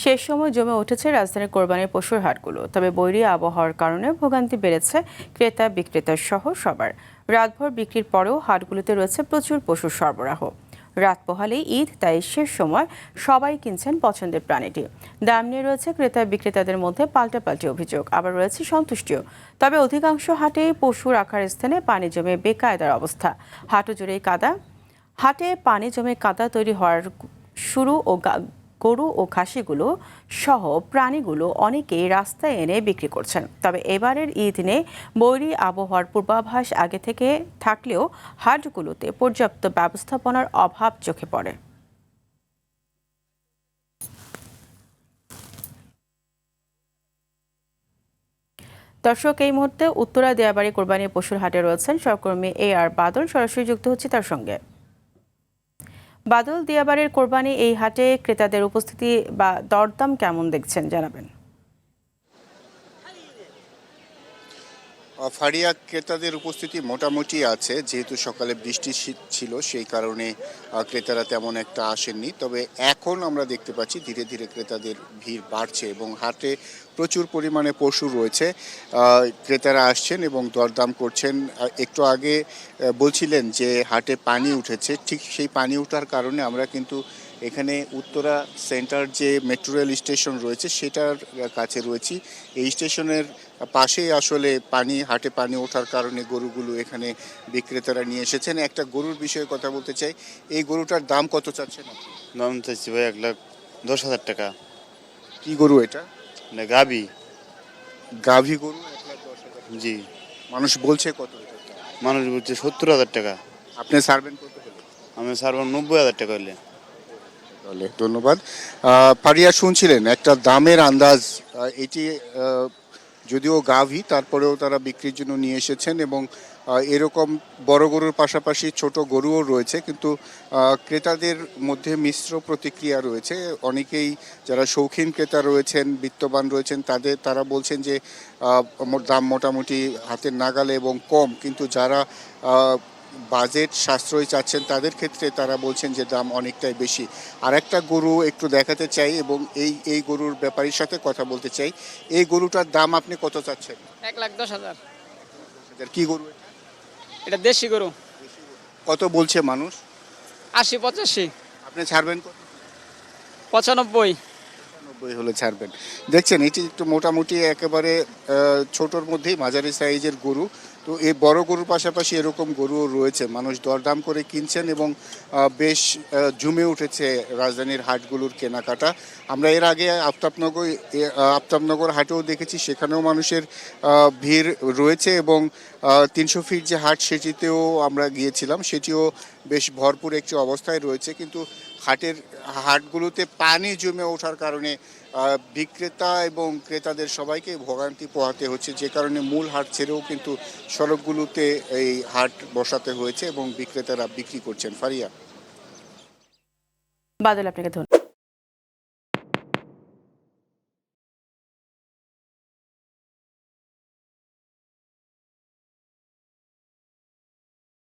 শেষ সময় জমে উঠেছে রাজধানীর কোরবানির পশুর হাটগুলো। তবে বৈরী আবহাওয়ার কারণে ভোগান্তি বেড়েছে ক্রেতা বিক্রেতা সহ সবার। রাতভর বিক্রির পরেও হাটগুলোতে রয়েছে প্রচুর পশুর সরবরাহ। রাত পোহালেই ঈদ, তাই শেষ সময় সবাই কিনছেন পছন্দের প্রাণীটি। দাম নিয়ে রয়েছে ক্রেতা বিক্রেতাদের মধ্যে পাল্টাপাল্টি অভিযোগ, আবার রয়েছে সন্তুষ্টিও। তবে অধিকাংশ হাটেই পশু রাখার স্থানে পানি জমে বেকায়দার অবস্থা। হাটও জুড়েই কাদা। হাটে পানি জমে কাদা তৈরি হওয়ার শুরু ও গরু ও খাসিগুলো সহ প্রাণীগুলো অনেকেই রাস্তায় এনে বিক্রি করছেন। তবে এবারের ঈদ নিয়ে বৈরী আবহাওয়ার পূর্বাভাস আগে থেকে থাকলেও হাটগুলোতে পর্যাপ্ত ব্যবস্থাপনার অভাব চোখে পড়ে। দর্শক, এই মুহূর্তে উত্তরা দিয়াবাড়ি কোরবানি পশুর হাটে রয়েছেন সহকর্মী AR বাদল। সরাসরি যুক্ত হচ্ছে তার সঙ্গে। বাদল, দিয়াবাড়ির কোরবানি এই হাটে ক্রেতাদের উপস্থিতি বা দরদাম কেমন দেখছেন, জানাবেন। ফারিয়া, ক্রেতাদের উপস্থিতি মোটামুটি আছে, যেহেতু সকালে বৃষ্টি ছিল সেই কারণে ক্রেতারা তেমন একটা আসেননি। তবে এখন আমরা দেখতে পাচ্ছি ধীরে ধীরে ক্রেতাদের ভিড় বাড়ছে এবং হাটে প্রচুর পরিমাণে পশু রয়েছে। ক্রেতারা আসছেন এবং দরদাম করছেন। একটু আগে বলছিলেন যে হাটে পানি উঠেছে, ঠিক সেই পানি ওঠার কারণে আমরা কিন্তু এখানে উত্তরা সেন্টার যে মেট্রো রেল স্টেশন রয়েছে সেটার কাছে রয়েছি। এই স্টেশনের পাশেই আসলে হাটে পানি ওঠার কারণে গরুগুলো এখানে বিক্রেতারা নিয়ে এসেছেন। একটা গরুর বিষয়ে কথা বলতে চাই, এই গরুটার দাম কত চাচ্ছেন আপনি? দাম চাইছি ভাই 1,10,000 টাকা। কি গরু এটা? গাবি। গাভী গরু 1,10,000। জি। মানুষ বলছে কত এটা? মানুষ বলছে 70,000 টাকা। আপনি ছাড়বেন কত হলে? আমি ছাড়ব 90,000 টাকা হলে। ধন্যবাদ। ফারিয়া, শুনছিলেন একটা দামের আন্দাজ। এটি যদিও গাভী, তারপরেও তারা বিক্রির জন্য নিয়ে এসেছেন এবং এরকম বড় গরুর পাশাপাশি ছোট গরুও রয়েছে, কিন্তু ক্রেতাদের মধ্যে মিশ্র প্রতিক্রিয়া রয়েছে। অনেকেই যারা শৌখিন ক্রেতা রয়েছেন, বিত্তবান রয়েছেন, তারা বলছেন যে দাম মোটামুটি হাতের নাগালে এবং কম, কিন্তু যারা বাজেট সাশ্রয় চাচ্ছেন তাদের ক্ষেত্রে তারা বলছেন যে দাম অনেকটাই বেশি। আর একটা গরু একটু দেখাতে চাই এবং এই গরুর ব্যাপারীর সাথে কথা বলতে চাই। এই গরুটার দাম আপনি কত চাচ্ছেন? 1,10,000। কি গরু এটা দেশি গরু। কত বলছে মানুষ? 80-85। আপনি ছাড়বেন কত? 95। 90 হলে ছাড়বেন। দেখছেন, এটি একটু মোটামুটি একেবারে ছোটোর মধ্যেই মাঝারি সাইজের গরু। তো এই বড় গরুর পাশাপাশি এরকম গরুও রয়েছে, মানুষ দরদাম করে কিনছেন এবং বেশ জমে উঠেছে রাজধানীর হাটগুলোর কেনাকাটা। আমরা এর আগে আফতাবনগর হাটেও দেখেছি, সেখানেও মানুষের ভিড় রয়েছে এবং 300 ফিট যে হাট সেটিতেও আমরা গিয়েছিলাম, সেটিও বেশ ভরপুর একটি অবস্থায় রয়েছে। কিন্তু হাটগুলোতে পানি জমে ওঠার কারণে বিক্রেতা এবং ক্রেতাদের সবাইকে ভোগান্তি পোহাতে হচ্ছে, যে কারণে মূল হাট ছেড়েও কিন্তু সড়কগুলোতে এই হাট বসাতে হয়েছে এবং বিক্রেতারা বিক্রি করছেন। ফারিয়া। বাদল, আপনাকে ধন্যবাদ।